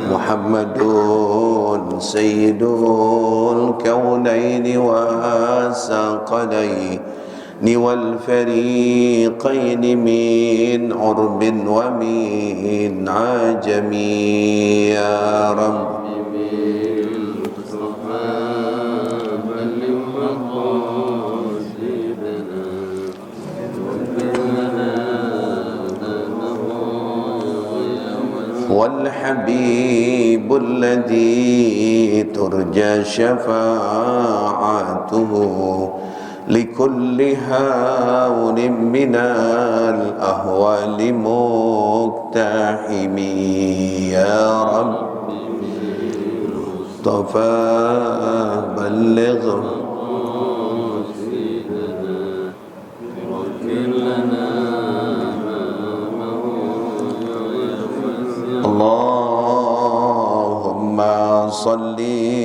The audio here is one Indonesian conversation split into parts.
Muhammadun sayyidul kaunaini wasaqalaini wal fariqaini min urbin wa min ajami ya Rabb. والحبيب الذي ترجى شفاعته لكل هون من الأهوال مقتحم يا رب مصطفى بلغ اللهم صل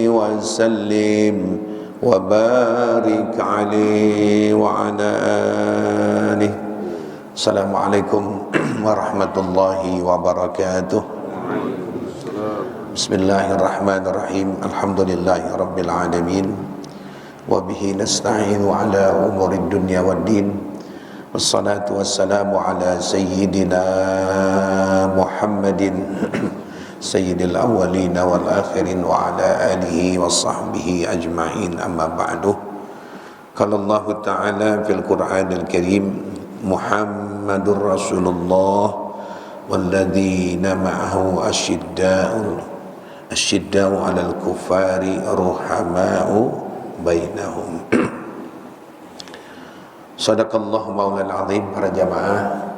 وسلم وبارك عليه وعلى آله. Assalamualaikum warahmatullahi wabarakatuh. Bismillahirrahmanirrahim. Alhamdulillahi rabbil alamin. Wa bihi nasta'inu ala umurid dunya waddin. Wassalatu wassalamu ala sayyidina Muhammadin sayyidil awwalin wal akhirin wa ala alihi wa sahbihi ajma'in, amma ba'du. Qala Allah Ta'ala fil Qur'anil Karim, Muhammadur Rasulullah walladzina ma'ahu asyidda'u 'alal kuffari ruhama'u bainahum. Sadaqallahu maulal azim. Para jamaah,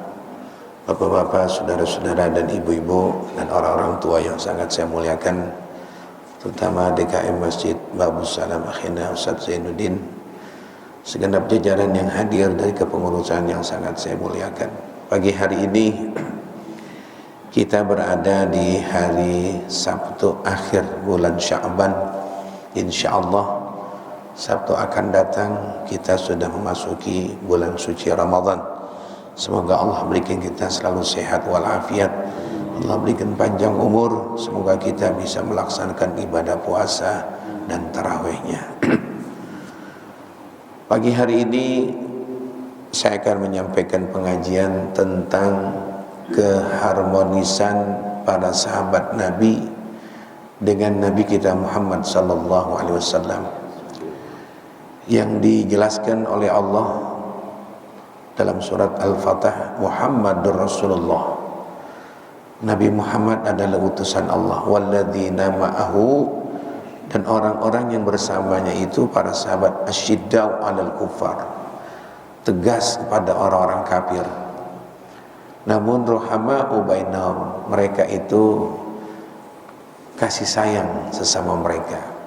bapak-bapak, saudara-saudara dan ibu-ibu dan orang-orang tua yang sangat saya muliakan, terutama DKM Masjid Babus Salam Akhina Ustaz Zainuddin, segenap jajaran yang hadir dari kepengurusan yang sangat saya muliakan. Pagi hari ini kita berada di hari Sabtu akhir bulan Sya'ban. Insyaallah Sabtu akan datang kita sudah memasuki bulan suci Ramadan. Semoga Allah berikan kita selalu sehat walafiat, Allah berikan panjang umur, semoga kita bisa melaksanakan ibadah puasa dan tarawihnya. Pagi hari ini saya akan menyampaikan pengajian tentang keharmonisan para sahabat Nabi dengan Nabi kita Muhammad sallallahu alaihi wasallam, yang dijelaskan oleh Allah dalam surat Al-Fatah. Muhammadur Rasulullah, Nabi Muhammad adalah utusan Allah. Walladzina ma'ahu, dan orang-orang yang bersamanya itu para sahabat, asyiddau 'alal kuffar, tegas kepada orang-orang kafir, namun ruhama'u bainahum, mereka itu kasih sayang sesama mereka.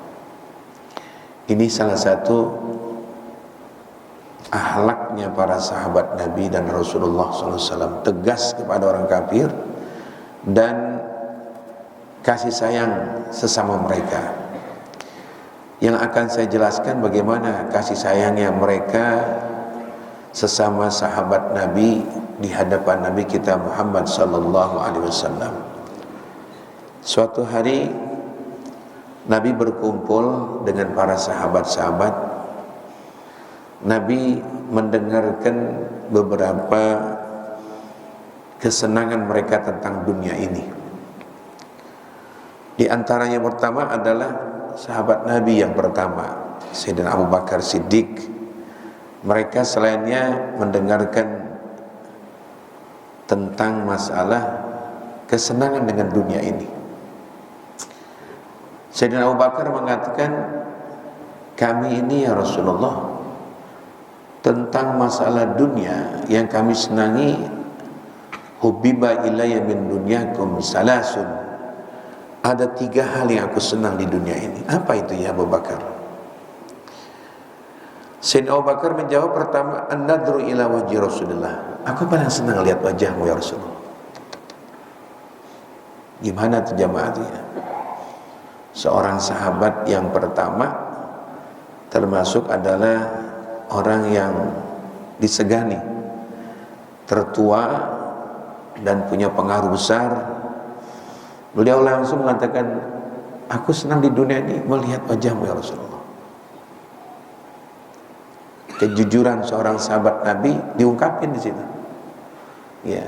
Ini salah satu akhlaknya para sahabat Nabi dan Rasulullah SAW, tegas kepada orang kafir dan kasih sayang sesama mereka. Yang akan saya jelaskan bagaimana kasih sayangnya mereka sesama sahabat Nabi di hadapan Nabi kita Muhammad SAW. Suatu hari Nabi berkumpul dengan para sahabat-sahabat. Nabi mendengarkan beberapa kesenangan mereka tentang dunia ini. Di antaranya pertama adalah sahabat Nabi yang pertama, Sayyidina Abu Bakar Siddiq. Mereka selainnya mendengarkan tentang masalah kesenangan dengan dunia ini. Sayyidina Abu Bakar mengatakan, kami ini ya Rasulullah, tentang masalah dunia yang kami senangi, hubbiba ilayya min dunyakum salasun, ada 3 hal yang aku senang di dunia ini. Apa itu ya Abu Bakar? Sayyidina Abu Bakar menjawab, pertama, an-nadru ila wajhi Rasulullah, aku paling senang lihat wajahmu ya Rasulullah. Gimana tuh jamaah ya? Seorang sahabat yang pertama termasuk adalah orang yang disegani, tertua dan punya pengaruh besar. Beliau langsung mengatakan, aku senang di dunia ini melihat wajahmu ya Rasulullah. Kejujuran seorang sahabat Nabi diungkapin di situ. Ya,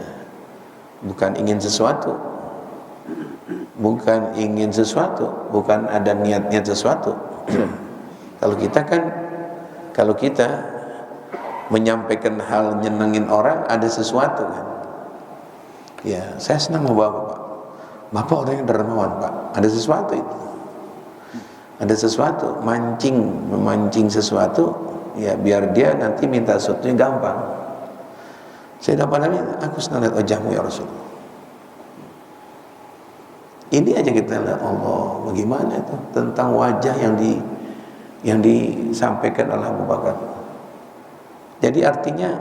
bukan ingin sesuatu, bukan ada niat-niat sesuatu. Kalau kita menyampaikan hal nyenengin orang, ada sesuatu kan. Ya, saya senang sama bapak. Bapak orang yang dermawan pak. Ada sesuatu itu. Ada sesuatu, memancing sesuatu, ya biar dia nanti minta sesuatunya gampang. Saya dapat Nabi, aku senang lihat wajahmu ya Rasulullah. Ini aja kita lihat, Allah, bagaimana itu tentang wajah yang disampaikan oleh Abu Bakar. Jadi artinya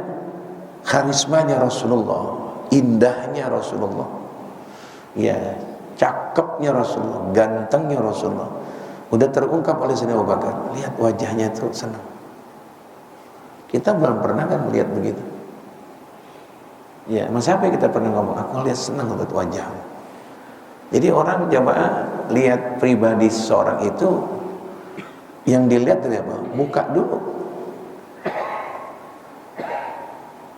karismanya Rasulullah, indahnya Rasulullah, ya cakepnya Rasulullah, gantengnya Rasulullah, udah terungkap oleh Sayyidina Abu Bakar. Lihat wajahnya itu senang. Kita belum pernah kan melihat begitu. Ya, masa apa kita pernah ngomong, aku lihat senang lihat wajahmu. Jadi orang jamaah lihat pribadi seseorang itu, yang dilihat dari apa? Muka dulu,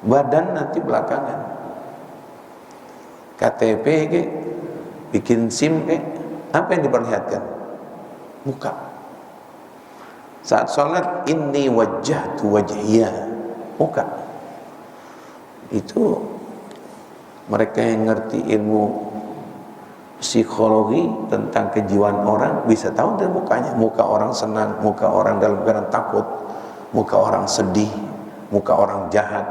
badan nanti belakangan. KTP ke, bikin SIM ke, apa yang diperlihatkan? Muka. Saat sholat, inni wajjahtu wajhiyah, muka. Itu mereka yang ngerti ilmu psikologi tentang kejiwaan orang bisa tahu dari mukanya. Muka orang senang, muka orang dalam keadaan takut, muka orang sedih, muka orang jahat,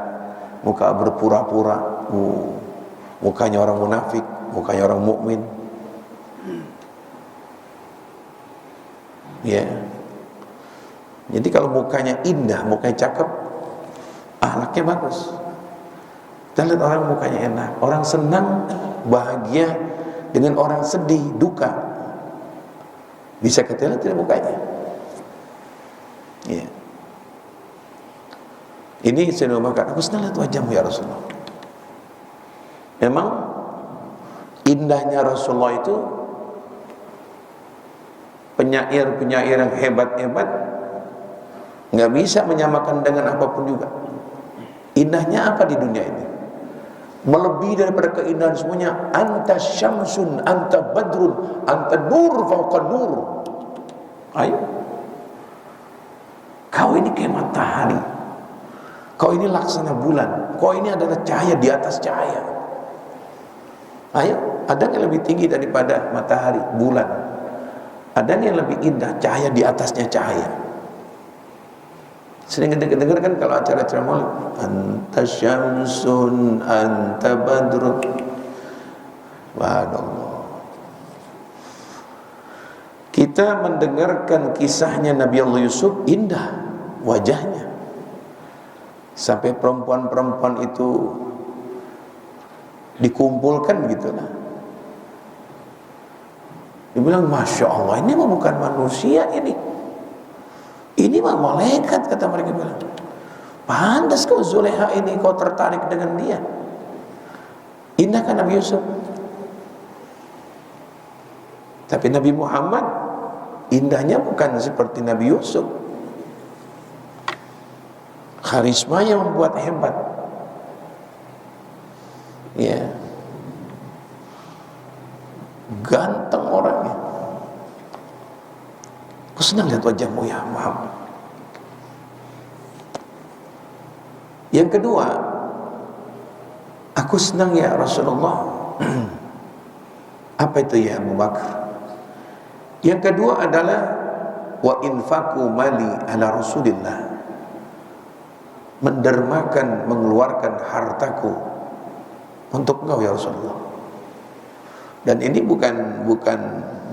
muka berpura-pura, mukanya orang munafik, mukanya orang mukmin. Ya. Jadi kalau mukanya indah, mukanya cakep, akhlaknya bagus. Kita lihat orang mukanya enak, orang senang, bahagia dengan orang sedih, duka. Bisa kita lihat dari mukanya. Ya. Ini saya mengatakan, aku senang lihat wajahmu ya Rasulullah. Memang indahnya Rasulullah itu, penyair-penyair yang hebat-hebat nggak bisa menyamakan dengan apapun juga. Indahnya apa di dunia ini? Melebihi daripada keindahan semuanya. Anta syamsun, anta badrun, anta nur fauqa nur. Ayo, kau ini kayak matahari, kau ini laksana bulan, kau ini adalah cahaya di atas cahaya. Ayo, ada yang lebih tinggi daripada matahari, bulan? Ada yang lebih indah, cahaya di atasnya cahaya. Sering dengar kan kalau acara-acara maulid, anta syamsun, anta badrun. Subhanallah. Kita mendengarkan kisahnya Nabi Allah Yusuf, indah wajahnya. Sampai perempuan-perempuan itu dikumpulkan gitulah. Dibilang, Masya Allah, ini mah bukan manusia ini mah malaikat, kata mereka bilang. Pantas kau Zuleha ini, kau tertarik dengan dia. Indah kan Nabi Yusuf? Tapi Nabi Muhammad indahnya bukan seperti Nabi Yusuf. Karismanya membuat hebat. Ya, ganteng orangnya. Aku senang lihat wajahmu ya Muhammad. Yang kedua, aku senang ya Rasulullah. Apa itu ya Abu Bakar? Yang kedua adalah wa infaku mali ala Rasulillah, mendermakan, mengeluarkan hartaku untuk engkau ya Rasulullah. Dan ini bukan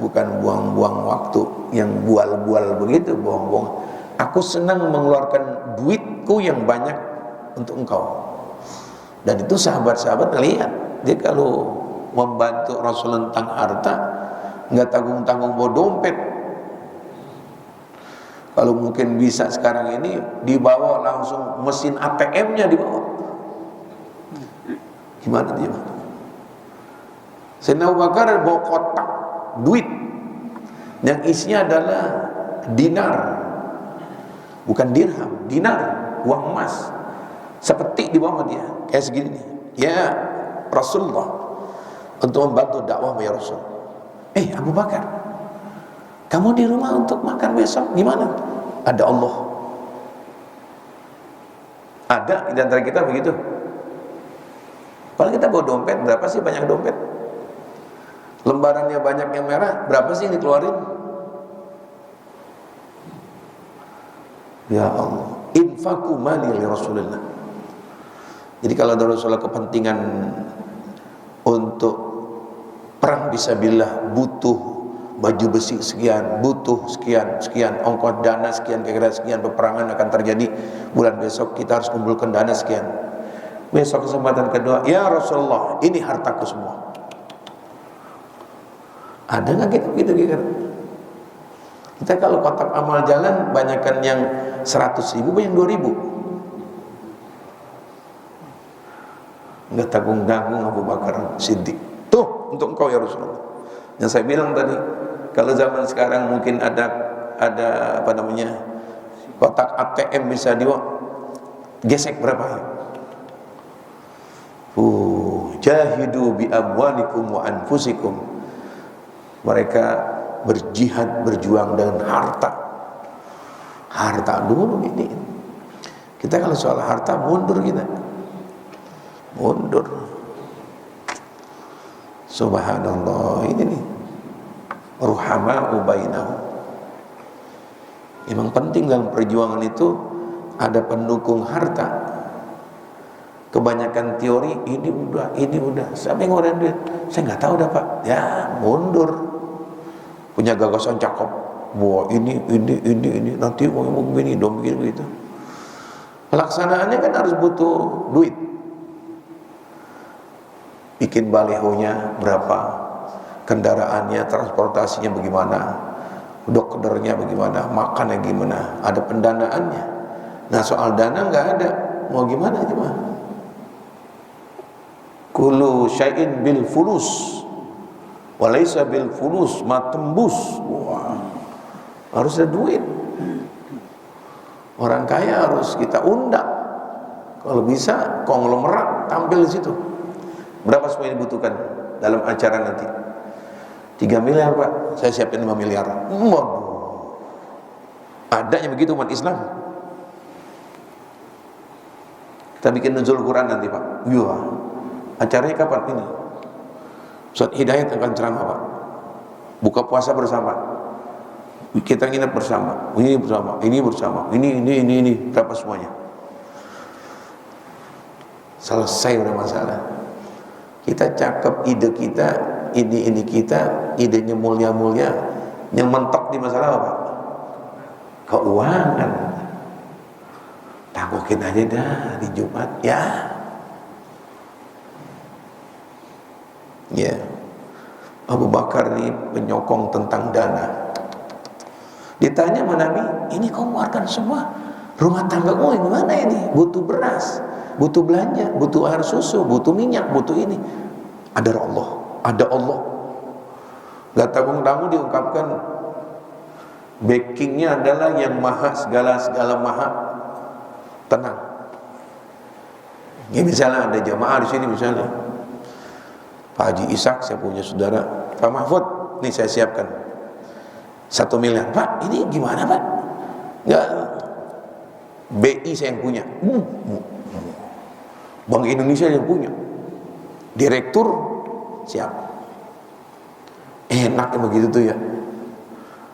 buang-buang waktu yang bual-bual begitu, buang-buang. Aku senang mengeluarkan duitku yang banyak untuk engkau. Dan itu sahabat-sahabat melihat dia kalau membantu Rasul tentang harta, nggak tanggung-tanggung bawa dompet. Kalau mungkin bisa sekarang ini dibawa langsung mesin ATM-nya dibawa. Gimana dia? Sayyidina Abu Bakar bawa kotak duit yang isinya adalah dinar, bukan dirham, dinar, uang emas. Seperti di bawah dia, kayak segini nih. Ya Rasulullah, untuk membantu dakwah ya Rasul. Abu Bakar, kamu di rumah untuk makan besok gimana? Ada Allah. Ada di antara kita begitu. Kalau kita bawa dompet, berapa sih banyak dompet? Lembarannya banyak yang merah, berapa sih yang dikeluarin? Ya Allah, infaku mali li Rasulillah. Jadi kalau ada Rasulullah kepentingan untuk perang fisabilillah, butuh baju besi sekian, butuh sekian, ongkos dana sekian, kira-kira sekian, peperangan akan terjadi bulan besok, kita harus kumpulkan dana sekian. Besok kesempatan kedua, ya Rasulullah, ini hartaku semua. Ada nggak kita begitu kira? Kita kalau kotak amal jalan, banyakkan yang 100.000, banyak 2.000. Nggak tanggung-tanggung Abu Bakar Siddiq. Tuh untuk engkau ya Rasulullah. Yang saya bilang tadi, kalau zaman sekarang mungkin ada apa namanya, kotak ATM bisa gesek berapa ya? Jahidu bi amwalikum wa anfusikum. Mereka berjihad, berjuang dengan harta dulu ini. Kita kalau soal harta mundur, kita mundur. Subhanallah, ini nih ruhama'u bainahum. Memang penting dalam perjuangan itu ada pendukung harta. Kebanyakan teori ini udah sampai ngeluarin duit, saya nggak tahu dah Pak. Ya mundur. Punya gagasan cakep, wah ini nanti mau begini dong, begitu. Pelaksanaannya kan harus butuh duit. Bikin balihonya berapa, kendaraannya, transportasinya bagaimana, dokternya bagaimana, makannya gimana, ada pendanaannya. Nah soal dana nggak ada, mau gimana coba? Kullu syai'in bil fulus walaysa bil fulus ma tembus. Wah, harus ada duit. Orang kaya harus kita undang. Kalau bisa konglomerat tampil di situ. Berapa semua yang dibutuhkan dalam acara nanti? 3 miliar Pak, saya siapin 5 miliar. Waduh, adanya begitu umat Islam. Kita bikin nuzul Quran nanti Pak. Iya. Acaranya kapan ini? Ustaz Hidayat akan ceramah Pak. Buka puasa bersama. Kita nginep bersama. Ini bersama. Ini berapa semuanya? Selesai udah masalah. Kita cakep ide kita, ini kita, idenya mulia-mulia. Yang mentok di masalah apa? Keuangan. Tangguhin aja dah di Jumat ya. Ya, Abu Bakar ini penyokong tentang dana. Ditanya sama Nabi, ini kau keluarkan semua, rumah tanggamu gimana ini? Butuh beras, butuh belanja, butuh air susu, butuh minyak, butuh ini. Ada Allah. Gak tanggung-tanggung diungkapkan, backingnya adalah yang maha segala maha. Tenang. Ini misalnya ada jamaah di sini misalnya. Pak Haji Ishak, saya punya saudara Pak Mahfud, nih saya siapkan 1 miliar. Pak, ini gimana Pak? Enggak, BI saya yang punya, Bank Indonesia yang punya, direktur siap. Enak begitu tuh ya.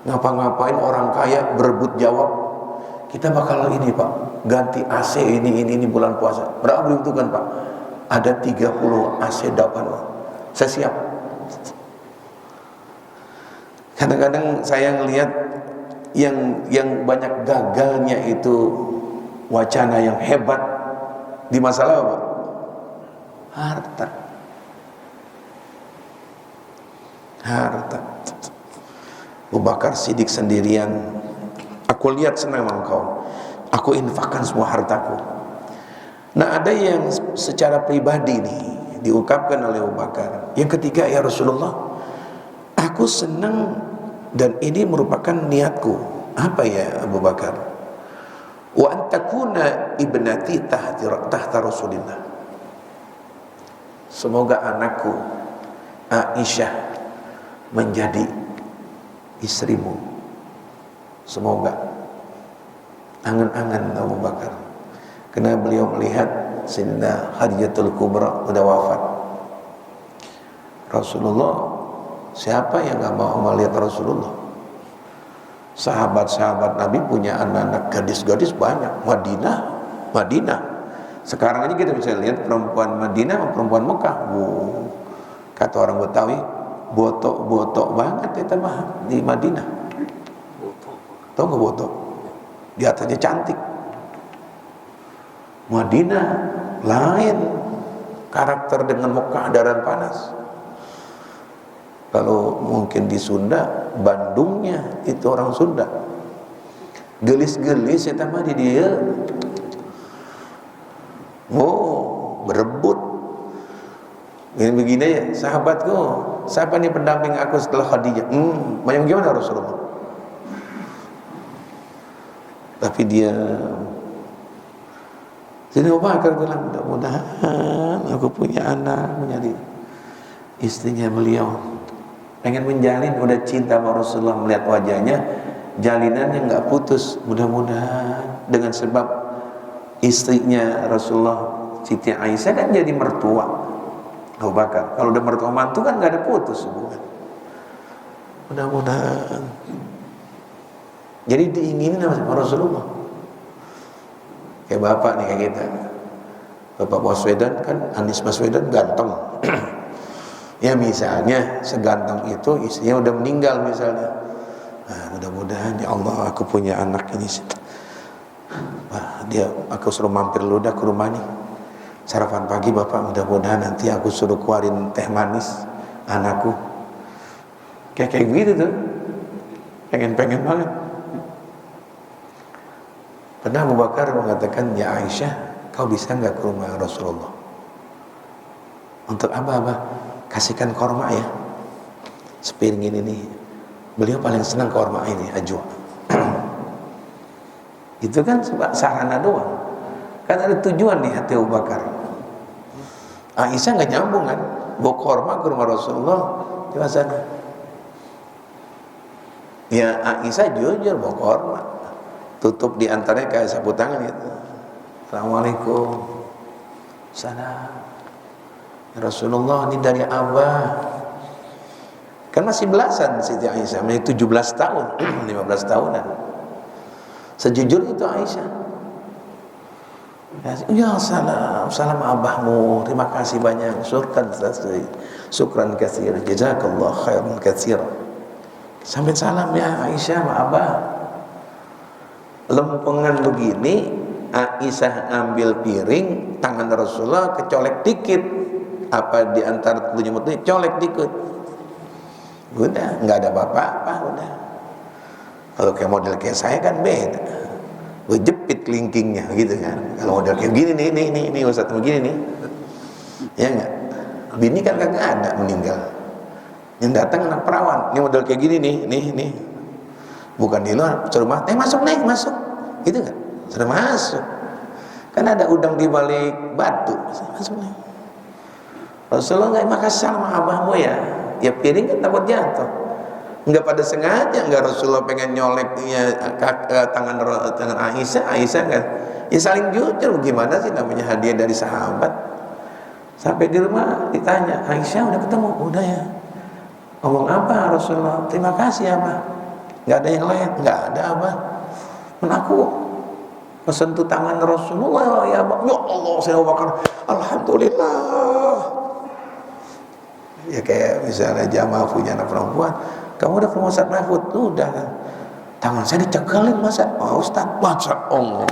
Ngapa-ngapain orang kaya berebut jawab. Kita bakal ini Pak, ganti AC ini bulan puasa. Berapa dibutuhkan Pak? Ada 30 AC dapat. Saya siap. Kadang-kadang saya ngelihat yang banyak gagalnya itu wacana yang hebat di masalah apa? Harta. Abu Bakar Siddiq sendirian. Aku lihat senang sama engkau. Aku infakkan semua hartaku. Nah ada yang secara pribadi nih, diungkapkan oleh Abu Bakar. Yang ketiga, ya Rasulullah, aku senang dan ini merupakan niatku. Apa ya Abu Bakar? Wa antakuna ibnati tahta Rasulillah. Semoga anakku Aisyah menjadi istrimu. Semoga. Angan-angan Abu Bakar. Karena beliau melihat Sayyidina Khadijatul Kubra sudah wafat. Rasulullah, siapa yang gak mau melihat Rasulullah? Sahabat-sahabat Nabi punya anak-anak gadis-gadis banyak. Madinah. Sekarang aja kita bisa lihat perempuan Madinah sama perempuan Mekah. Kata orang Betawi, botok-botok banget kita mah di Madinah. Tahu nggak botok? Di atasnya cantik. Madinah lain karakter dengan Mekah daran panas. Kalau mungkin di Sunda, Bandungnya itu orang Sunda. Gelis-gelis ya mah di dia. Berebut. Begini ya, sahabatku, siapa nih pendamping aku setelah Khadijah? Macam gimana Rasulullah? Tapi dia Sayyidina Abu Bakar bilang, mudah-mudahan aku punya anak menjadi istrinya beliau. Pengen menjalin, udah cinta sama Rasulullah, melihat wajahnya, jalinannya nggak putus. Mudah-mudahan dengan sebab istrinya Rasulullah, Siti Aisyah kan jadi mertua Abu Bakar. Kalau udah mertua mantu kan nggak ada putus hubungan. Mudah-mudahan. Jadi diinginin sama Rasulullah. Kayak bapak nih kayak kita. Bapak Baswedan kan, Anies Baswedan ganteng. Ya misalnya seganteng itu istrinya udah meninggal misalnya. Nah, mudah-mudahan ya Allah aku punya anak ini. Aku suruh mampir lu dah ke rumah nih. Sarapan pagi bapak, mudah-mudahan nanti aku suruh keluarin teh manis anakku. Kayak gitu tuh. Pengen banget. Pernah Abu Bakar mengatakan, ya Aisyah, kau bisa nggak ke rumah Rasulullah? Untuk apa? Kasihkan korma ya. Sepiring ini nih. Beliau paling senang korma ini, ajwa. Itu kan sarana doang. Kan ada tujuan di hati Abu Bakar. Aisyah nggak nyambung kan? Bawa korma ke rumah Rasulullah di sana. Ya Aisyah jujur bawa korma. Tutup di antaranya kayak sapu tangan gitu. Assalamualaikum. Salam. Ya Rasulullah, ini dari Abah. Kan masih belasan Siti Aisyah, masih 17 tahun, 15 tahunan. Sejujur itu Aisyah. Ya salam abahmu, terima kasih banyak, syukran katsir, jazakallah khairan katsir. Sampai salam ya Aisyah sama abah. Lempengan begini, Aisyah ambil piring, tangan Rasulullah kecolek dikit, apa di antara tujuh mutunya colek dikit. Udah, nggak ada apa-apa, udah. Kalau kayak model kayak saya kan beda. Gue jepit kelingkingnya gitu kan. Kalau model kayak gini nih Ustaz begini nih. Ya enggak? Bini kan kagak ada, meninggal. Yang datang anak perawan. Ini model kayak gini nih. Bukan di luar, suruh masuk. Gitu enggak? Suruh masuk. Kan ada udang di balik batu. Masuk nih. Rasulullah enggak makasih sama abahmu ya. Ya piring kan takut jatuh. Enggak pada sengaja, enggak Rasulullah pengen nyoleknya tangan Aisyah kan. Ya saling jujur, gimana sih namanya hadiah dari sahabat. Sampai di rumah ditanya, Aisyah udah ketemu? Udah ya. Ngomong apa Rasulullah? Terima kasih apa? Enggak ada yang lain? Enggak ada apa? Aku mensentuh tangan Rasulullah ya Allah, saya bakar alhamdulillah. Ya kayak misalnya jamaah punya anak perempuan, kamu udah ke rumah Ustaz Mahfud? Udah kan. Tangan saya dicekelin masa? Oh Ustaz, Masya Allah.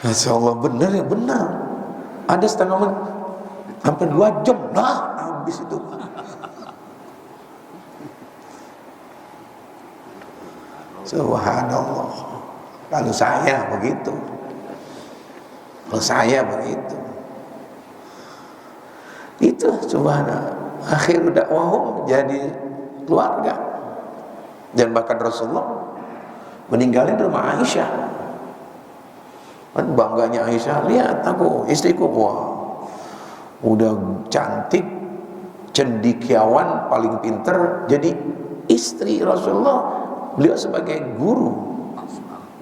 Masya Allah, benar ya, benar. Ada setengah menit, hampir 2 jam, habis itu. Subhanallah. Kalau saya begitu. Itu subhanallah, akhir dakwahum jadi keluarga. Dan bahkan Rasulullah meninggalin rumah Aisyah. Kan bangganya Aisyah, lihat aku, istriku, wah udah cantik, cendekiawan, paling pinter, jadi istri Rasulullah. Beliau sebagai guru,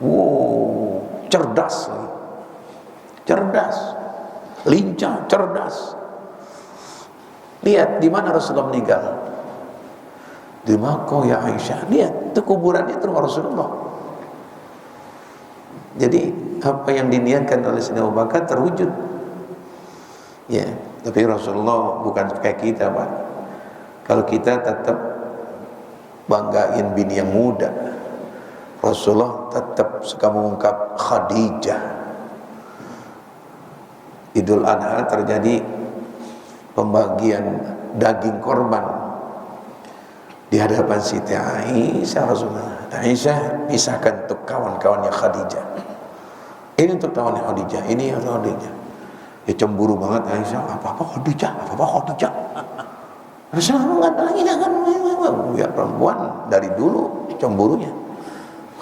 wow, cerdas, lincah, cerdas. Lihat di mana Rasulullah meninggal, di Makkah ya Aisyah. Lihat itu kuburan, itu rumah Rasulullah. Jadi apa yang diniatkan oleh Sayyidina Abu Bakar terwujud. Ya, tapi Rasulullah bukan kayak kita, Pak. Kalau kita tetap banggain bini yang muda, Rasulullah tetap suka mengungkap Khadijah. Idul Adha terjadi pembagian daging korban di hadapan Siti Aisyah. Rasulullah, Aisyah pisahkan untuk kawan-kawannya Khadijah. Ini untuk kawannya Khadijah, ini untuk Khadijah. Ya cemburu banget Aisyah, apa-apa Khadijah, apa-apa Khadijah. Rasulullah mengatakan jangan, ya perempuan dari dulu cemburunya.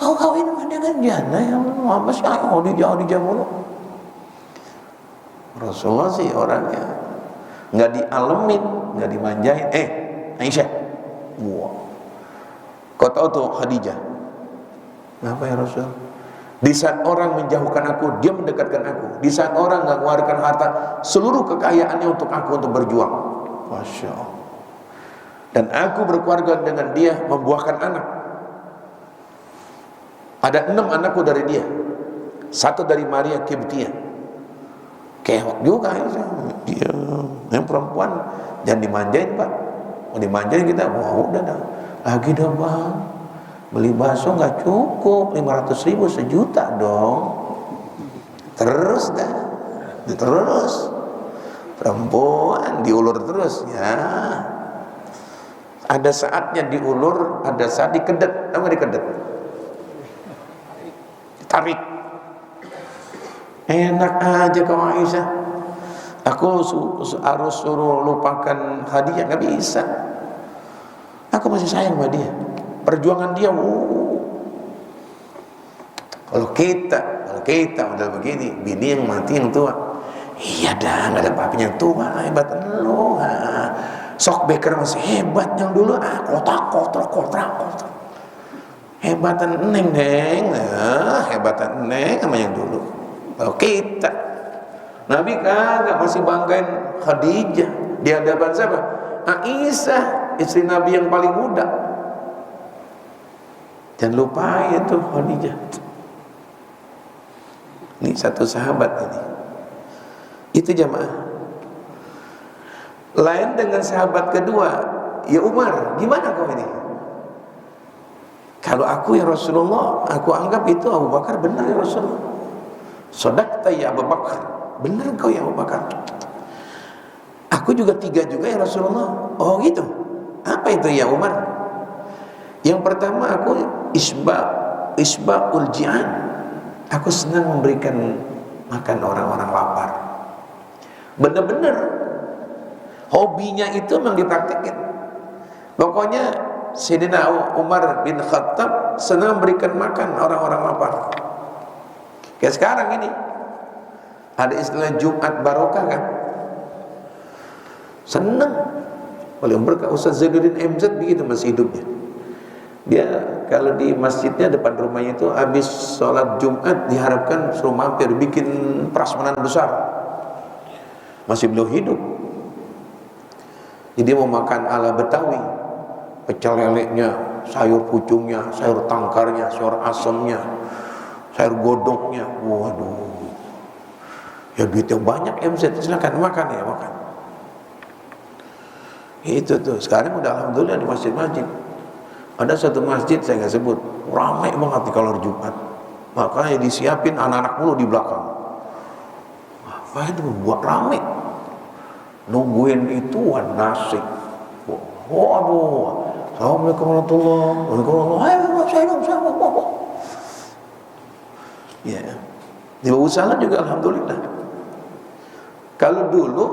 Kau kawin sama dia kan janda ya, apa sih Khadijah mulu. Rasulullah sih orangnya nggak dialemin, nggak dimanjain. Aisyah, wah, kau tahu tuh Khadijah? Kenapa ya Rasul? Di saat orang menjauhkan aku, dia mendekatkan aku. Di saat orang nggak mengeluarkan harta, seluruh kekayaannya untuk aku, untuk berjuang. Masya Allah. Dan aku berkeluarga dengan dia, membuahkan anak. Ada 6 anakku dari dia, 1 dari Maria Kibtiyah. Keok juga dia, yang perempuan jangan dimanjain, Pak. Mau dimanjain kita, wah udah dah, lagi dah Bang, beli bakso nggak cukup, 500.000 1.000.000 dong. Terus perempuan diulur terus ya. Ada saatnya diulur, ada saat dikedet. Tahu nggak dikedet? Tarik. Enak aja kau Aisyah. Aku harus suruh lupakan Khadijah, nggak bisa. Aku masih sayang sama dia. Perjuangan dia, Kalau kita udah begini, bini yang mati yang tua. Iya dah, nggak ada papinya yang tua, hebat lu. Sok Beker masih hebat, yang dulu kotak. Hebatan Neng, hebatan Neng sama yang dulu. Kalau kita, Nabi kagak, masih banggain Khadijah di hadapan siapa? Aisyah, istri Nabi yang paling muda. Jangan lupa itu Khadijah. Ini satu sahabat ini. Itu jamaah. Lain dengan sahabat kedua, ya Umar, gimana kau ini? Kalau aku ya Rasulullah, aku anggap itu Abu Bakar benar ya Rasulullah. Sodakta ya Abu Bakar, benar kau ya Abu Bakar. Aku juga 3 juga ya Rasulullah. Oh gitu. Apa itu ya Umar? Yang pertama, aku isba'ul ji'an. Aku senang memberikan makan orang-orang lapar. Benar-benar hobinya itu memang dipraktikkan. Pokoknya Sayyidina Umar bin Khattab senang memberikan makan orang-orang lapar. Kayak sekarang ini ada istilah Jumat Barokah kan, senang paling berkah. Ustaz Zainuddin MZ begitu masih hidupnya. Dia kalau di masjidnya depan rumahnya itu habis sholat Jumat diharapkan suruh mampir bikin prasmanan besar. Masih belum hidup. Jadi mau makan ala Betawi, pecel leleknya, sayur pucungnya, sayur tangkarnya, sayur asemnya, sayur godoknya. Waduh, ya duitnya banyak MZ, silakan makan ya makan. Itu tuh sekarang udah alhamdulillah di masjid-masjid. Ada satu masjid saya nggak sebut, ramai banget kalau Jumat. Makanya disiapin anak-anak mulu di belakang. Apa itu buat ramai? Nungguin ituan nasi. Waduh, assalamualaikum warahmatullahi wabarakatuh. Ya, di Abu Salam juga alhamdulillah. Kalau dulu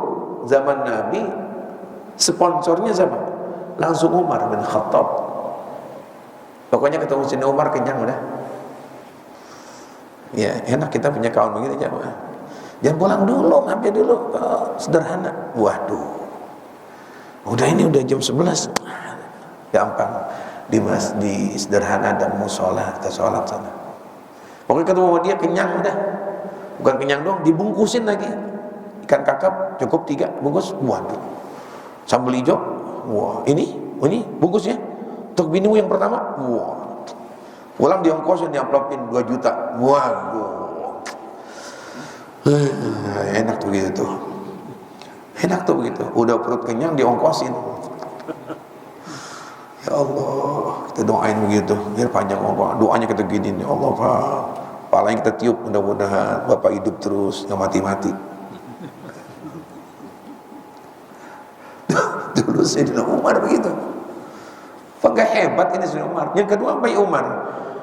zaman Nabi sponsornya siapa? Langsung Umar bin Khattab. Pokoknya ketemu Sayyidina Umar kenyang udah. Ya enak kita punya kawan begitu jamaah. Jangan pulang dulu, mampir dulu, sederhana. Waduh, udah ini udah jam 11, gampang di sederhana dan musola kita sholat sana. Pokoknya ketemu dia kenyang udah, bukan kenyang dong, dibungkusin lagi ikan kakap cukup 3 bungkus. Waduh, sambal hijau, wah ini bungkusnya untuk binimu yang pertama, wah pulang diongkosin diamplopin 2 juta, waduh, enak tuh gitu tuh, enak tuh begitu, udah perut kenyang diongkosin. Ya Allah, kita doain begitu, biar panjang Allah. Doanya kita gini, ya Allah Pak, palanya kita tiup, mudah-mudahan Bapak hidup terus, nggak mati-mati. Dulu Sayyidina Umar begitu. Enggak hebat ini Sayyidina Umar. Yang kedua apa ya Umar?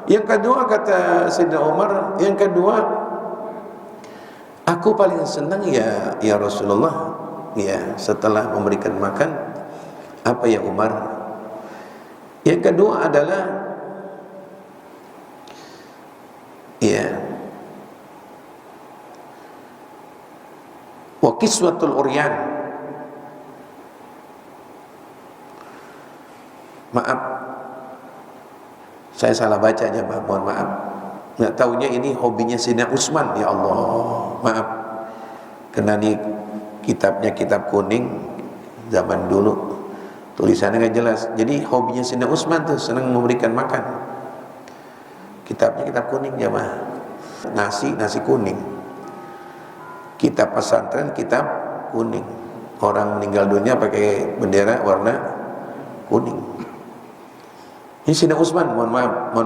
Yang kedua kata Sayyidina Umar, yang kedua aku paling senang ya Rasulullah, ya setelah memberikan makan apa ya Umar? Yang kedua adalah ya wa kiswatul uryan. Maaf, saya salah baca aja, mohon maaf. Nggak taunya ini hobinya Sayyidina Utsman, ya Allah, maaf. Karena ini kitabnya kitab kuning zaman dulu, tulisannya nggak jelas. Jadi hobinya Sayyidina Utsman tuh senang memberikan makan. Kitabnya kitab kuning jamaah. Nasi kuning. Kitab pesantren kitab kuning. Orang meninggal dunia pakai bendera warna kuning. Ini Sayyidina Utsman, mohon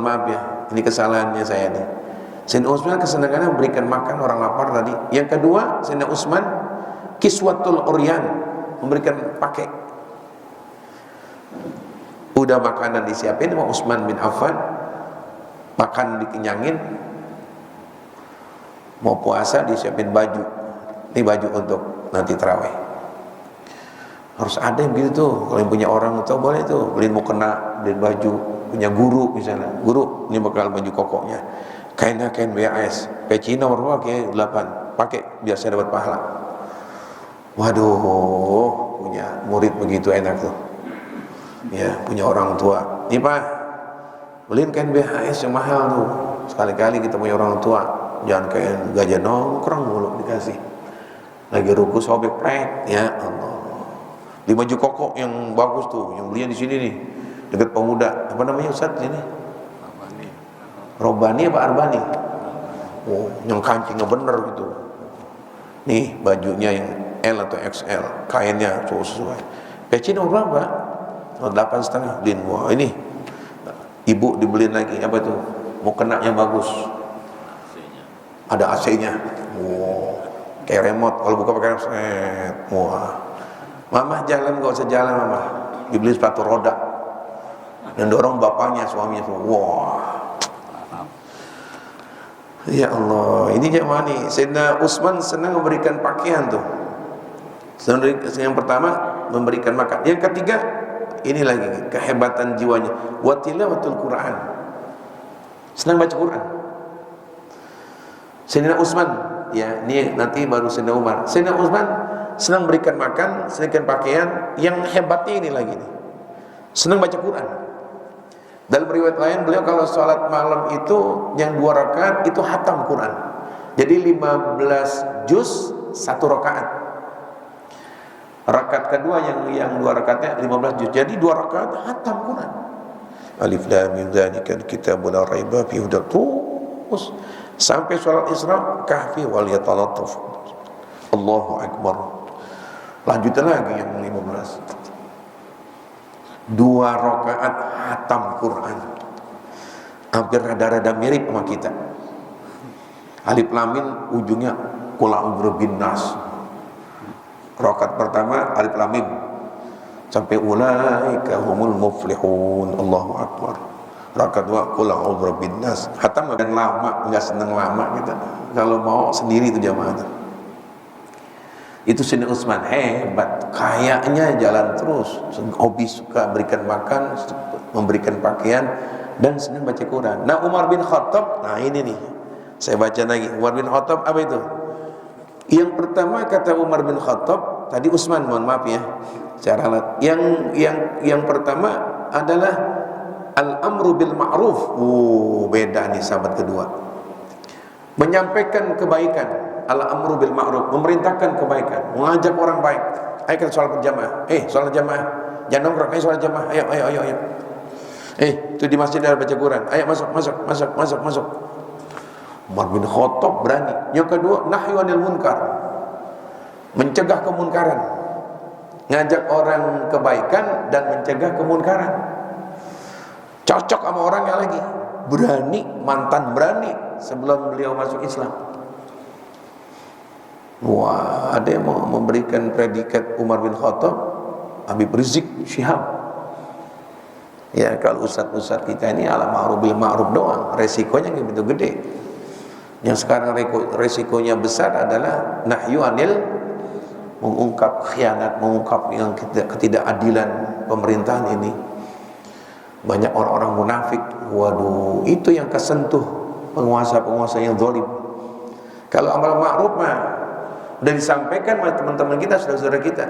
maaf ya. Ini kesalahannya saya nih. Sayyidina Utsman kesenangannya memberikan makan orang lapar tadi. Yang kedua, Sayyidina Utsman kiswatul uryan, memberikan pakai. Udah makanan disiapin sama Utsman bin Affan, makan dikenyangin, mau puasa disiapin baju. Ini baju untuk nanti tarawih. Harus ada yang gitu tuh. Kalau yang punya orang tuh boleh tuh beliin mukena, beliin baju. Punya guru misalnya, guru ini bakal baju kokoknya, kainnya kain BAS, peci nomor berapa? Kayak 8, pakai biar saya dapat pahala. Waduh, punya murid begitu enak tuh. Ya, punya orang tua. Nih Pak, beliin kain BAS yang mahal tuh. Sekali-kali kita punya orang tua, jangan kain gajah nongkrong mulu dikasih. Lagi ruku sobek prek, ya Allah. Di baju koko yang bagus tuh, yang belinya di sini nih, dekat pemuda. Apa namanya Ustaz ini? Robani apa Arbani? Oh, yang kancingnya bener gitu. Nih bajunya yang L atau XL, kainnya sesuai. Peci nomor berapa? 8,5. Din, wah ini ibu dibeliin lagi apa tuh? Mau kena yang bagus. Ada AC-nya. Wow, kayak remote. Kalau buka pakai remote, wah. Mama jalan gak usah jalan mama. Dibeli sepatu roda. Dan dorong bapaknya, suaminya semua. Wah. Ya Allah, ini jemaah nih. Sayyidina Utsman senang memberikan pakaian tuh. Yang pertama memberikan makan. Yang ketiga, ini lagi kehebatan jiwanya. Wa tilawatul Quran. Senang baca Quran. Sayyidina Utsman, ya, ini nanti baru Sayyidina Umar. Sayyidina Utsman senang berikan makan, senang pakaian. Yang hebatnya ini lagi nih, senang baca Quran. Dalam riwayat lain beliau kalau sholat malam itu yang 2 rakaat itu hatam Quran. Jadi 15 juz 1 rakaat. Rakaat kedua yang 2 rakaatnya 15 juz. Jadi 2 rakaat hatam Quran. Alif lam mim dzalikal kitabu la raiba fihi hudal, terus sampai sholat Isra kahfi wal yatalattaf. Allahu akbar. Lanjutan lagi yang 15. 2 rakaat hatam Quran. Hampir rada-rada mirip sama kita. Alif lam mim ujungnya qul a'udzu birabbin nas. Rakaat pertama alif lam mim sampai ulaika humul muflihun. Allahu akbar. Rakaat 2 qul a'udzu birabbin nas. Hatam dan lama, enggak seneng lama kita. Kalau mau sendiri itu jamaah. Itu Sayyidina Utsman hebat, kayaknya jalan terus, hobi suka berikan makan, memberikan pakaian, dan senang baca Quran. Nah Umar bin Khattab, nah ini nih, saya baca lagi. Umar bin Khattab apa itu? Yang pertama kata Umar bin Khattab, tadi Utsman, mohon maaf ya, secara alat. Yang pertama adalah al-amru bil ma'ruf. Beda nih sahabat kedua. Menyampaikan kebaikan. Al-amru bil ma'ruf, memerintahkan kebaikan, mengajak orang baik. Ayo kita sholat berjamaah. Sholat jamaah. Jangan nongkrong, ayo sholat jamaah. Ayo. Itu di masjid ada baca Quran. Ayo masuk. Umar bin Khattab berani. Yang kedua, nahyu anil munkar. Mencegah kemunkaran. Ngajak orang kebaikan dan mencegah kemunkaran. Cocok sama orangnya lagi. Berani, mantan berani sebelum beliau masuk Islam. Wah, ada yang mau memberikan predikat Umar bin Khattab Habib Rizik Syihab. Ya, kalau ustadz-ustadz kita ini ala ma'ruf bil ma'ruf doang, resikonya nggak begitu gede. Yang sekarang resikonya besar adalah nahyu anil, mengungkap khianat, mengungkap yang ketidakadilan pemerintahan ini. Banyak orang-orang munafik. Waduh, itu yang kesentuh penguasa-penguasa yang zalim. Kalau amal ma'ruf mah udah disampaikan sama teman-teman kita, saudara-saudara kita.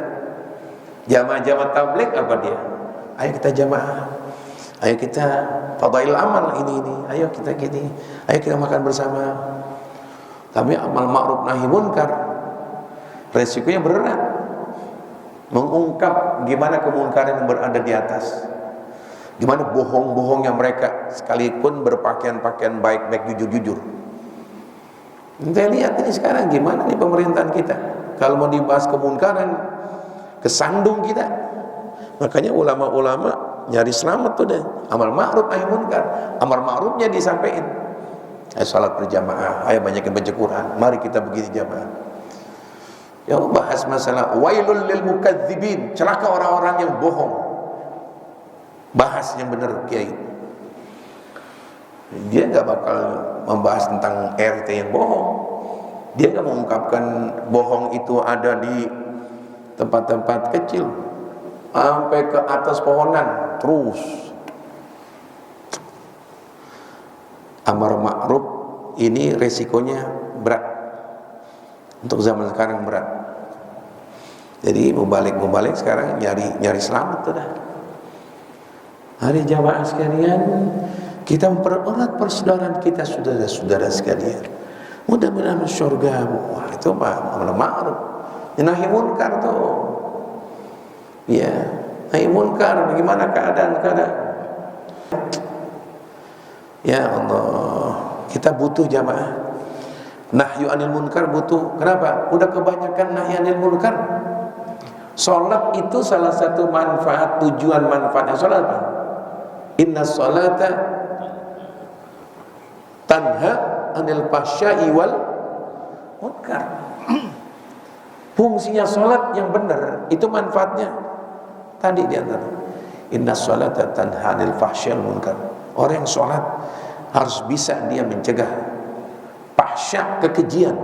Jamaah-jamaah tabligh apa dia? Ayo kita jamaah. Ayo kita fadail amal ini. Ayo kita gini. Ayo kita makan bersama. Tapi amal ma'ruf nahi munkar resikonya berat. Mengungkap gimana kemunkaran yang berada di atas. Gimana bohong-bohongnya mereka sekalipun berpakaian-pakaian baik-baik, jujur-jujur. Kita lihat ini sekarang gimana nih pemerintahan kita. Kalau mau dibahas kemunkaran, kesandung kita. Makanya ulama-ulama nyari selamat tuh deh. Amal ma'ruf nahi munkar. Amal ma'rufnya disampaikan. Ayo salat berjamaah, ayo banyakin baca Quran. Mari kita begini jamaah. Ya bahas masalah wailul lil mukadzibin, celaka orang-orang yang bohong. Bahas yang benar kiai. Dia nggak bakal membahas tentang RT yang bohong. Dia nggak mengungkapkan bohong itu ada di tempat-tempat kecil sampai ke atas pohonan terus. Amar ma'ruf ini resikonya berat. Untuk zaman sekarang berat. Jadi mubalik sekarang nyari selamat tuh dah. Hari jamaah sekalian, kita mempererat persaudaraan kita, saudara-saudara sekalian. Mudah-mudahan surga. Wah, itu amar ma'ruf. Nahi munkar tuh. Ya, nahi munkar. Bagaimana keadaan? Ya Allah, kita butuh jamaah. Nahyu anil munkar butuh. Kenapa? Udah kebanyakan nahyu anil munkar. Salat itu salah satu manfaat, tujuan manfaatnya salat apa? Inna salata tanha anil fahsya'i wal munkar. Fungsinya salat yang benar itu manfaatnya tadi di antara inna salata tanha anil fahsya'i wal munkar. Orang yang salat harus bisa dia mencegah fahsya, kekejian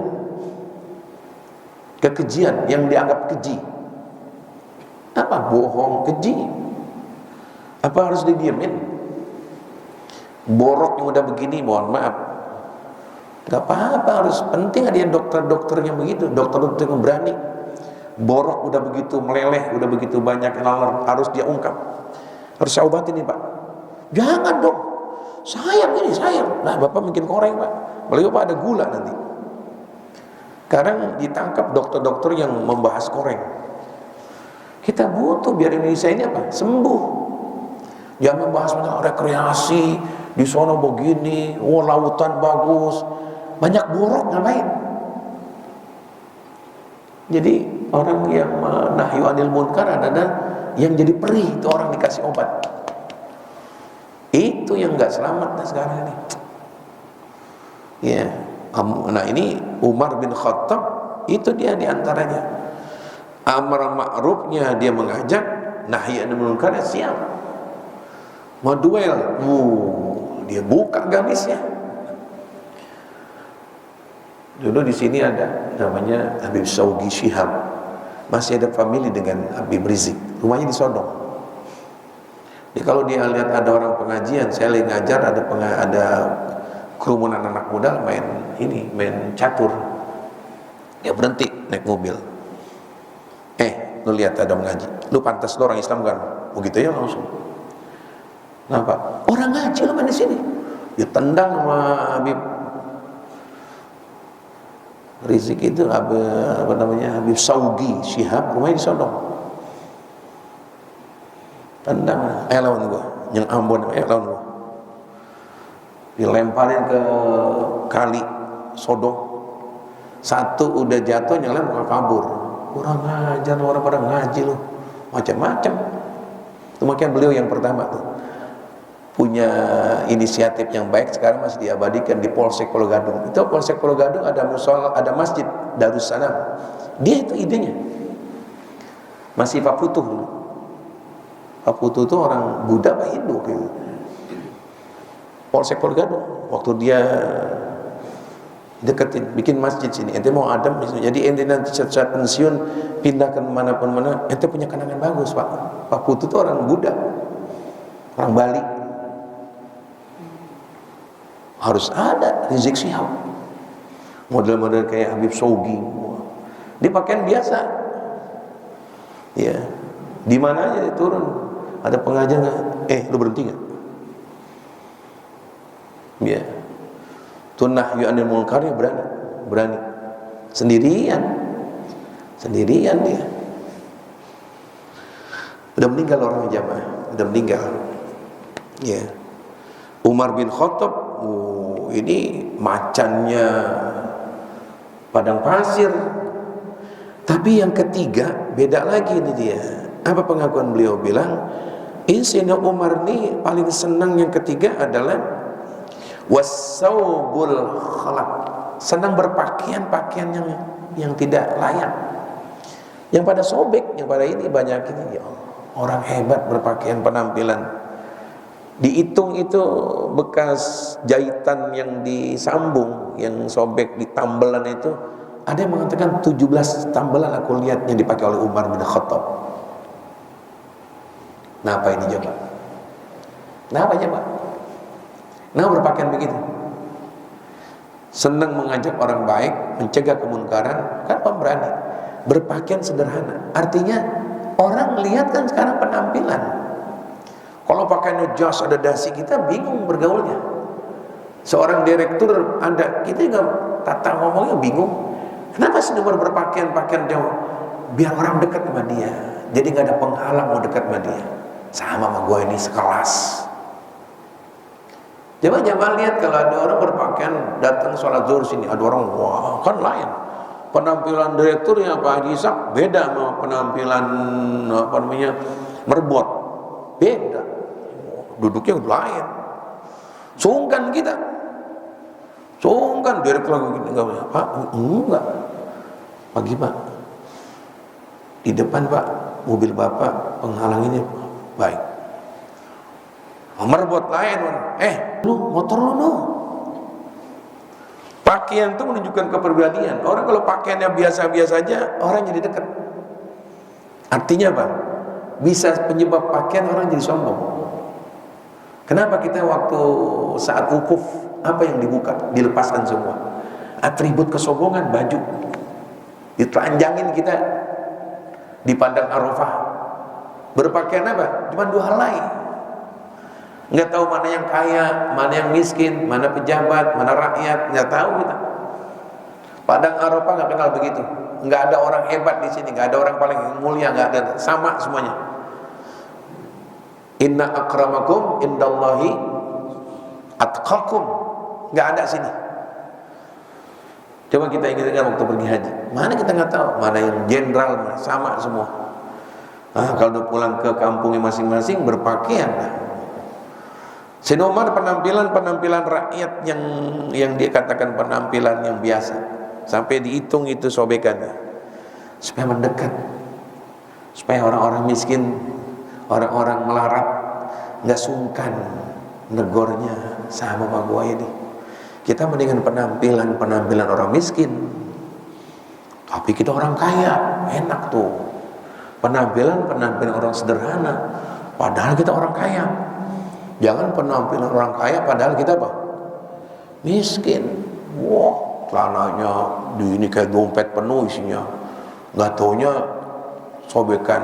yang dianggap keji. Apa? Bohong, keji. Apa harus didiemin? Borok yang udah begini, mohon maaf, gak apa-apa, harus penting ada dokter-dokter yang begitu, dokter-dokter yang berani. Borok udah begitu meleleh, udah begitu banyak laler, harus dia ungkap, harus saya obatin nih Pak. Jangan dong, sayang ini sayang. Nah Bapak mungkin koreng Pak, apalagi Bapak ada gula nanti. Sekarang ditangkap dokter-dokter yang membahas koreng. Kita butuh biar Indonesia ini apa? Sembuh. Jangan membahas tentang rekreasi di sono begini, lautan bagus, banyak borok ngapain? Jadi orang yang nahyu anil munkar adalah yang jadi perih, itu orang dikasih obat. Itu yang nggak selamat sekarang ini. Ya, nah ini Umar bin Khattab itu dia diantaranya. Amar ma'rufnya dia mengajak, nahi anil munkarnya siap. Mau duel, dia buka gamisnya. Dulu di sini ada namanya Habib Saugi Syihab. masih ada family dengan Habib Rizik, rumahnya di Sodong. Jadi kalau dia lihat ada orang pengajian, saya lagi ngajar, ada kerumunan anak muda main catur, dia berhenti naik mobil. Lu lihat ada mengaji, lu pantas lu orang Islam kan? Begitu ya langsung. Kenapa? Orang ngaji lu main di sini. Dia tendang sama Habib Rizik itu, Habib Saugi Syihab, rumahnya di Sodong. Tendang, lawan gua, yang Ambon, lawan gua. Dilemparin ke kali Sodong. Satu udah jatuh, yang lain kabur. Kurang ajar, orang pada ngaji lu, macam-macam. Itu makanya beliau yang pertama tuh punya inisiatif yang baik, sekarang masih diabadikan di Polsek Pulau Gadung. Itu Polsek Pulau Gadung ada musola, ada masjid Darussalam. Dia itu idenya. Masih Pak Putuh dulu. Pak Putuh itu orang Buddha apa Hindu gitu. Polsek Pulau Gadung waktu dia deketin bikin masjid sini, ente mau adem, jadi ente nanti saat pensiun pindah ke manapun mana, ente punya kenangan bagus Pak. Pak Putu itu orang Buddha, orang Bali. Harus ada Rizik Syihab, model-model kayak Habib Saugi, di pakaian biasa, ya, di mana aja dia turun, ada pengajian nggak? Lu berhenti nggak? Ya. Tunnah yu'anil munkarnya berani sendirian dia. Udah meninggal orang jamaah, udah meninggal. Ya. Umar bin Khattab, ini macannya padang pasir. Tapi yang ketiga beda lagi ini dia. Apa pengakuan beliau bilang? Sayyidina Umar ini paling senang yang ketiga adalah wasaubul khalaq, senang berpakaian yang tidak layak, yang pada sobek, yang pada ini banyak ini. Ya Allah, orang hebat berpakaian penampilan. Dihitung itu bekas jahitan yang disambung, yang sobek di tambelan itu, ada yang mengatakan 17 tambelan aku lihat yang dipakai oleh Umar bin Khattab. Nah, apa ini coba? Kenapa coba? Nah, berpakaian begitu, senang mengajak orang baik, mencegah kemunkaran, kan pemberani. Berpakaian sederhana, artinya orang lihat kan sekarang penampilan. Kalau pakaiannya jas, ada dasi, kita bingung bergaulnya. Seorang direktur ada, kita juga tata ngomongnya bingung. Kenapa sih nomor berpakaian jauh? Biar orang dekat sama dia, jadi nggak ada penghalang mau dekat sama dia. Sama gue ini sekelas. Coba lihat kalau ada orang berpakaian datang sholat zuhur sini, ada orang wah kan lain. Penampilan direktur yang Pak Haji Ishak beda sama penampilan merbot, beda. Duduknya lain. Sungkan kita, sungkan direktur lagi gini, enggak Pak, enggak. Pagi Pak, di depan Pak mobil Bapak penghalang ini baik. Merbot lain, lu motor lu no. Pakaian itu menunjukkan kepribadian. Orang kalau pakaiannya biasa-biasa aja, orang jadi dekat. Artinya apa? Bisa penyebab pakaian orang jadi sombong. Kenapa kita waktu saat wukuf apa yang dibuka, dilepaskan semua? Atribut kesombongan, baju. Ditelanjangin kita di padang Arafah. Berpakaian apa? Cuma dua helai. Nggak tahu mana yang kaya, mana yang miskin, mana pejabat, mana rakyat, nggak tahu kita. Padang Arafah nggak kenal begitu. Nggak ada orang hebat di sini, nggak ada orang paling mulia, nggak ada, sama semuanya. Inna akramakum indallahi atqakum, nggak ada sini. Coba kita ingatkan waktu pergi haji, mana kita nggak tahu, mana yang jenderal, sama semua. Kalau udah pulang ke kampungnya masing-masing berpakaian. Sayyidina Umar penampilan rakyat yang dia katakan penampilan yang biasa, sampai dihitung itu sobekannya supaya mendekat, supaya orang-orang miskin, orang-orang melarat nggak sungkan negornya sama Pak gua ini. Kita mendingan penampilan orang miskin, Tapi kita orang kaya, enak tuh. Penampilan orang sederhana, padahal kita orang kaya. Jangan penampilan orang kaya padahal kita apa? Miskin. Wah, celananya di ini kayak dompet penuh isinya. Nggak taunya sobekan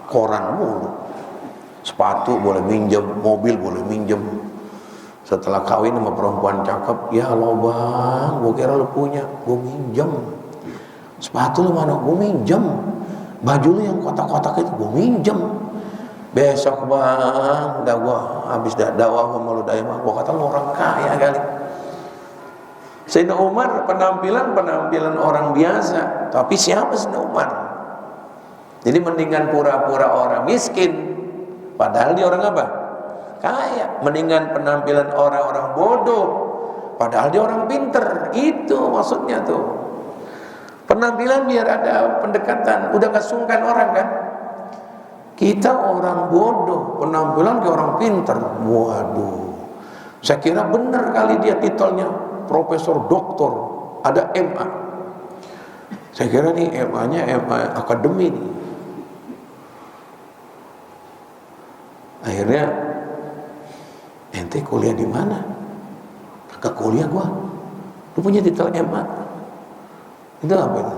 koran mulu. Sepatu boleh minjem, mobil boleh minjem. Setelah kawin sama perempuan cakep, ya Allah bang, gue kira lu punya, gue minjem. Sepatu lu mana? Gue minjem. Baju lu yang kotak-kotak itu gue minjem. Besok bang, udah gue habis dakwah sama lu daimah, gue kata lu orang kaya kali. Sayyidina Umar penampilan orang biasa, tapi siapa Sayyidina Umar? Jadi mendingan pura-pura orang miskin, padahal dia orang apa? Kaya. Mendingan penampilan orang bodoh, padahal dia orang pinter. Itu maksudnya tuh. Penampilan biar ada pendekatan, udah gak sungkan orang kan. Kita orang bodoh, penampilan kayak orang pinter. Waduh, saya kira bener kali dia titelnya profesor doktor, ada MA. Saya kira nih MA-nya MA akademi nih. Akhirnya ente kuliah di mana? Ke kuliah gua. Lu punya titel MA. Itu apa itu?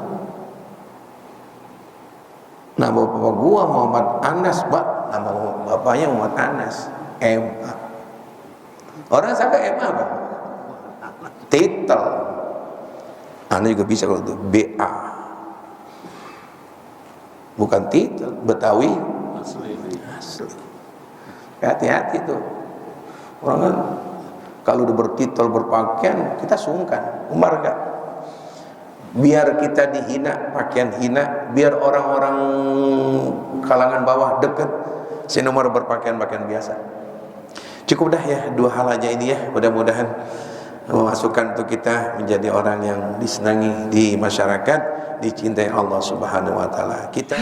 Nama bapak gua Muhammad Anas, Pak. Nama bapaknya Muhammad Anas. MA. Orang sangka MA apa? Titel. Anda juga bisa kalau itu BA. Bukan titel, Betawi asli. Hati-hati tuh. Orang kan kalau udah bertitel berpakaian kita sungkan. Umar enggak? Biar kita dihina, pakaian hina, biar orang-orang kalangan bawah dekat, Sayyidina Umar berpakaian biasa. Cukup dah ya, dua hal aja ini ya. Mudah-mudahan memasukkan untuk kita menjadi orang yang disenangi di masyarakat, dicintai Allah Subhanahu wa taala. Kita